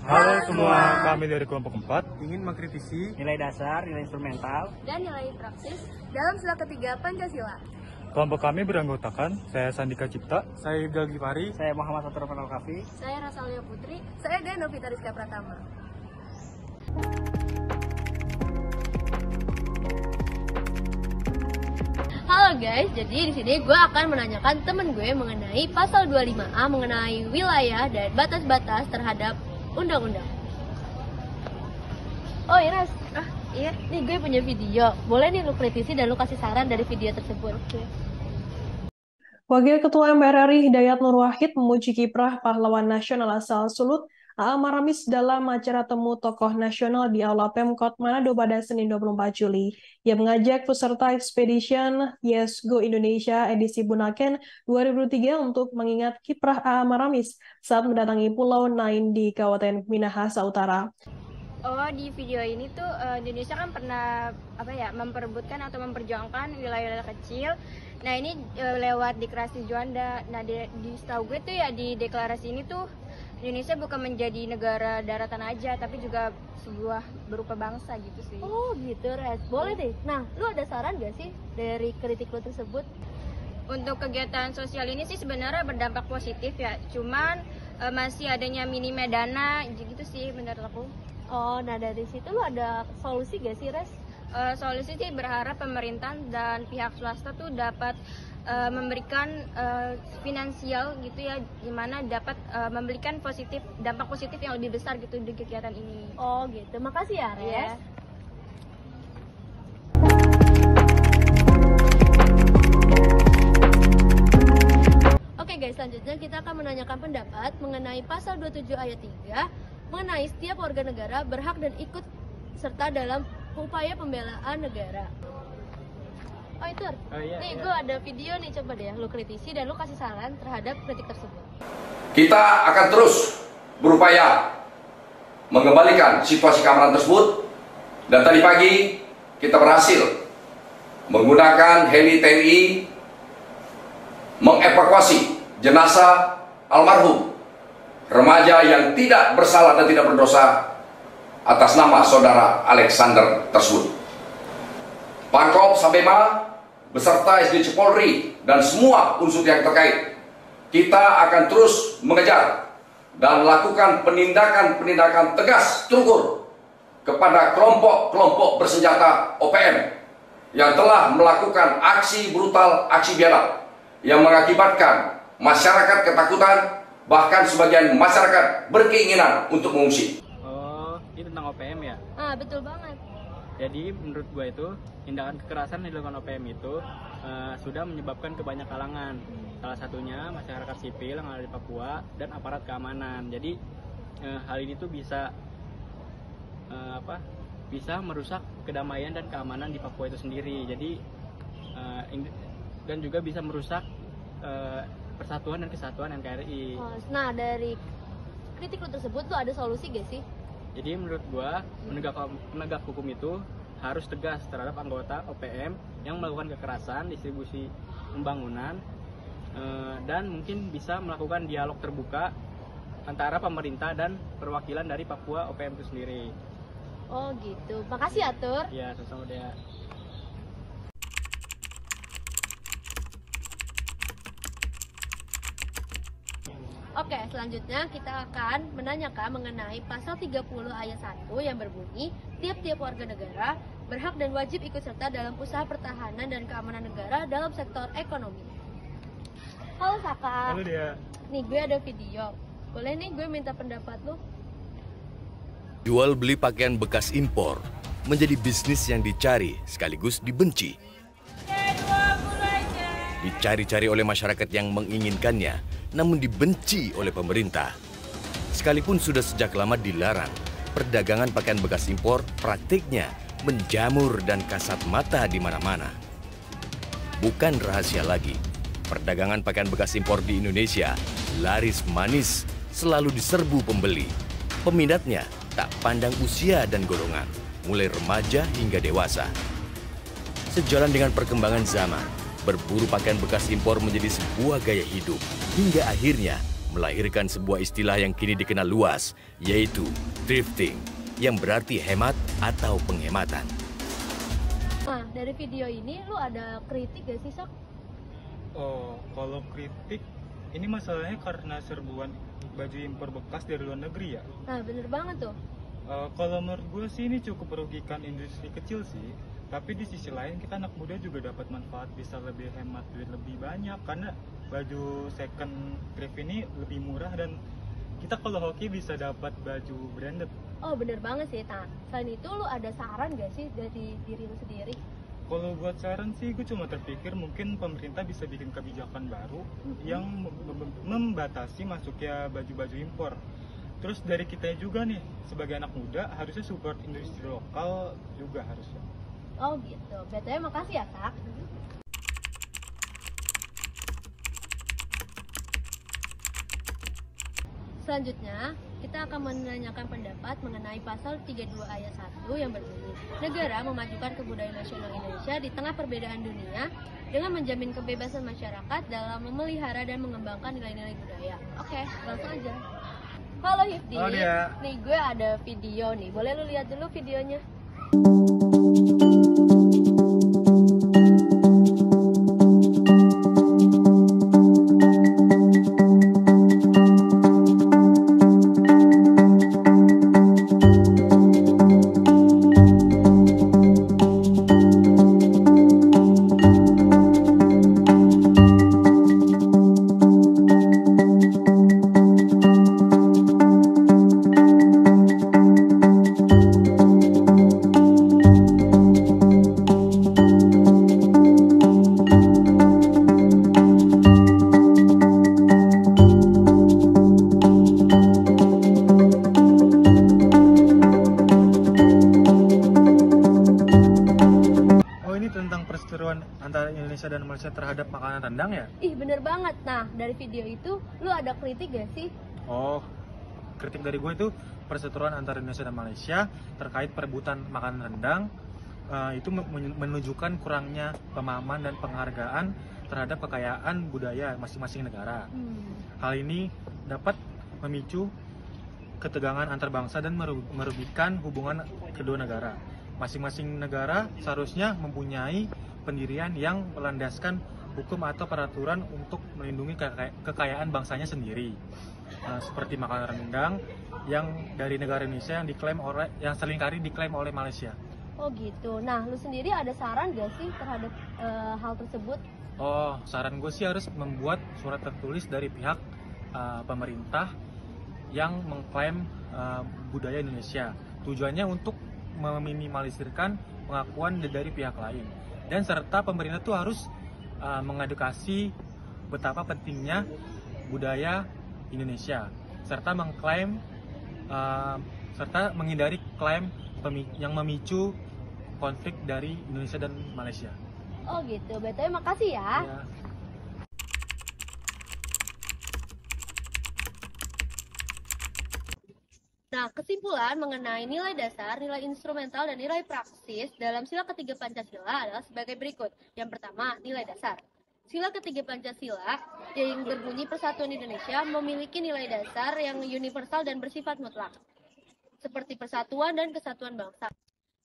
Halo semua, kami dari kelompok 4 ingin mengkritisi nilai dasar, nilai instrumental, dan nilai praksis dalam sila ketiga Pancasila. Kelompok kami beranggotakan, saya Sandika Cipta, saya Yugal Gifari, saya Muhammad Satur Kafi, saya Rasalia Putri, saya Novita Rizka Pratama. Halo guys, jadi di sini gue akan menanyakan temen gue mengenai pasal 25A mengenai wilayah dan batas-batas terhadap undang-undang. Oh Iras, iya, nih gue punya video. Boleh nih lu kritisi dan lu kasih saran dari video tersebut. Wakil Ketua MPR RI Hidayat Nur Wahid memuji kiprah pahlawan nasional asal Sulut, A.A. Maramis dalam acara temu tokoh nasional di Aula Pemkot Manado pada Senin 24 Juli. Ia mengajak peserta Expedition Yes Go Indonesia edisi Bunaken 2003 untuk mengingat kiprah A.A. Maramis saat mendatangi Pulau Nain di Kabupaten Minahasa Utara. Oh, di video ini tuh Indonesia kan pernah memperebutkan atau memperjuangkan wilayah-wilayah kecil. Nah, ini lewat deklarasi Juanda. Nah, di setahu gue tuh ya di deklarasi ini tuh Indonesia bukan menjadi negara daratan aja, tapi juga sebuah berupa bangsa gitu sih. Oh gitu, Res. Boleh deh. Nah, lu ada saran gak sih dari kritik lu tersebut? Untuk kegiatan sosial ini sih sebenarnya berdampak positif ya. Cuman masih adanya minimnya dana gitu sih menurut aku. Oh, nah dari situ lu ada solusi gak sih, Res? Solusi sih berharap pemerintah dan pihak swasta tuh dapat memberikan finansial gitu ya, gimana dapat memberikan dampak positif yang lebih besar gitu di kegiatan ini. Oh gitu, makasih ya Res. Yeah. Oke guys, selanjutnya kita akan menanyakan pendapat mengenai pasal 27 ayat 3 mengenai setiap warga negara berhak dan ikut serta dalam upaya pembelaan negara. Oh itu, nih gue ada video nih, coba deh lu kritisi dan lu kasih saran terhadap kritik tersebut. Kita akan terus berupaya mengembalikan situasi keamanan tersebut, dan tadi pagi kita berhasil menggunakan heli TNI mengevakuasi jenazah almarhum remaja yang tidak bersalah dan tidak berdosa atas nama saudara Alexander tersebut. Pangkop Sabema beserta SDC Polri dan semua unsur yang terkait, kita akan terus mengejar dan melakukan penindakan tegas terukur kepada kelompok-kelompok bersenjata OPM yang telah melakukan aksi brutal, aksi biadab yang mengakibatkan masyarakat ketakutan, bahkan sebagian masyarakat berkeinginan untuk mengungsi. Oh, ini tentang OPM ya? Betul banget. Jadi menurut gue itu tindakan kekerasan yang dilakukan OPM itu sudah menyebabkan ke banyak kalangan. Salah satunya masyarakat sipil yang ada di Papua dan aparat keamanan. Jadi hal ini tuh bisa bisa merusak kedamaian dan keamanan di Papua itu sendiri. Jadi dan juga bisa merusak persatuan dan kesatuan NKRI. Nah dari kritik lu tersebut lu ada solusi gak sih? Jadi menurut gua penegak hukum itu harus tegas terhadap anggota OPM yang melakukan kekerasan, distribusi pembangunan, dan mungkin bisa melakukan dialog terbuka antara pemerintah dan perwakilan dari Papua OPM itu sendiri. Oh gitu, makasih Atur. Ya, sama-sama deh. Oke, selanjutnya kita akan menanyakan mengenai pasal 30 ayat 1 yang berbunyi tiap-tiap warga negara berhak dan wajib ikut serta dalam usaha pertahanan dan keamanan negara dalam sektor ekonomi. Halo Saka. Halo dia. Nih gue ada video. Boleh nih gue minta pendapat lu? Jual beli pakaian bekas impor menjadi bisnis yang dicari sekaligus dibenci. Dicari-cari oleh masyarakat yang menginginkannya, namun dibenci oleh pemerintah. Sekalipun sudah sejak lama dilarang, perdagangan pakaian bekas impor praktiknya menjamur dan kasat mata di mana-mana. Bukan rahasia lagi, perdagangan pakaian bekas impor di Indonesia laris manis, selalu diserbu pembeli. Peminatnya tak pandang usia dan golongan, mulai remaja hingga dewasa. Sejalan dengan perkembangan zaman, berburu pakaian bekas impor menjadi sebuah gaya hidup, hingga akhirnya melahirkan sebuah istilah yang kini dikenal luas, yaitu thrifting, yang berarti hemat atau penghematan. Nah, dari video ini lu ada kritik gak sih, Sok? Oh, kalau kritik, ini masalahnya karena serbuan baju impor bekas dari luar negeri ya. Nah, bener banget tuh. Kalau menurut gue sih ini cukup merugikan industri kecil sih. Tapi di sisi lain kita anak muda juga dapat manfaat, bisa lebih hemat duit lebih banyak. Karena baju second thrift ini lebih murah dan kita kalau hoki bisa dapat baju branded. Oh, bener banget sih. Nah, selain itu lu ada saran gak sih dari diri lu sendiri? Kalau buat saran sih, gue cuma terpikir mungkin pemerintah bisa bikin kebijakan baru yang membatasi masuknya baju-baju impor. Terus dari kita juga nih, sebagai anak muda, harusnya support industri lokal juga harusnya. Oh gitu, BTW makasih ya, Sak. Selanjutnya, kita akan menanyakan pendapat mengenai pasal 32 ayat 1 yang berbunyi, negara memajukan kebudayaan nasional Indonesia di tengah perbedaan dunia dengan menjamin kebebasan masyarakat dalam memelihara dan mengembangkan nilai-nilai budaya. Oke, langsung aja. Halo Hifdi, nih gue ada video nih, boleh lu lihat dulu videonya? Tentang perseteruan antara Indonesia dan Malaysia terhadap makanan rendang ya? Ih, bener banget. Nah, dari video itu lu ada kritik gak sih? Oh, kritik dari gue itu perseteruan antara Indonesia dan Malaysia terkait perebutan makanan rendang itu menunjukkan kurangnya pemahaman dan penghargaan terhadap kekayaan budaya masing-masing negara. Hal ini dapat memicu ketegangan antar bangsa dan merugikan hubungan kedua negara. Masing-masing negara seharusnya mempunyai pendirian yang melandaskan hukum atau peraturan untuk melindungi kekayaan bangsanya sendiri. Seperti makanan rendang yang dari negara Indonesia yang seringkali diklaim oleh Malaysia. Oh gitu. Nah, lu sendiri ada saran gak sih terhadap hal tersebut? Oh, saran gue sih harus membuat surat tertulis dari pihak pemerintah yang mengklaim budaya Indonesia. Tujuannya untuk meminimalisirkan pengakuan dari pihak lain, dan serta pemerintah itu harus mengedukasi betapa pentingnya budaya Indonesia, serta mengklaim serta menghindari klaim yang memicu konflik dari Indonesia dan Malaysia. Oh gitu, BTW makasih ya. Nah, kesimpulan mengenai nilai dasar, nilai instrumental, dan nilai praksis dalam sila ketiga Pancasila adalah sebagai berikut. Yang pertama, nilai dasar. Sila ketiga Pancasila yang berbunyi Persatuan Indonesia memiliki nilai dasar yang universal dan bersifat mutlak, seperti persatuan dan kesatuan bangsa.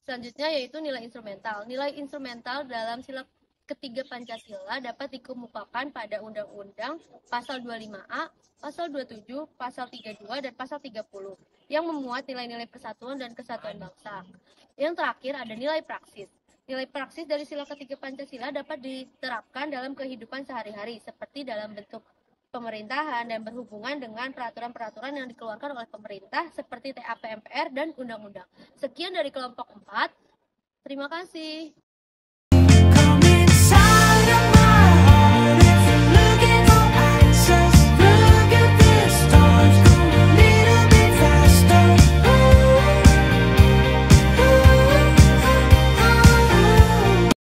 Selanjutnya yaitu nilai instrumental. Nilai instrumental dalam sila ketiga Pancasila dapat dikemukakan pada Undang-Undang Pasal 25A, Pasal 27, Pasal 32, dan Pasal 30 yang memuat nilai-nilai persatuan dan kesatuan bangsa. Yang terakhir ada nilai praksis. Nilai praksis dari sila ketiga Pancasila dapat diterapkan dalam kehidupan sehari-hari seperti dalam bentuk pemerintahan dan berhubungan dengan peraturan-peraturan yang dikeluarkan oleh pemerintah seperti TAP MPR dan undang-undang. Sekian dari kelompok 4. Terima kasih.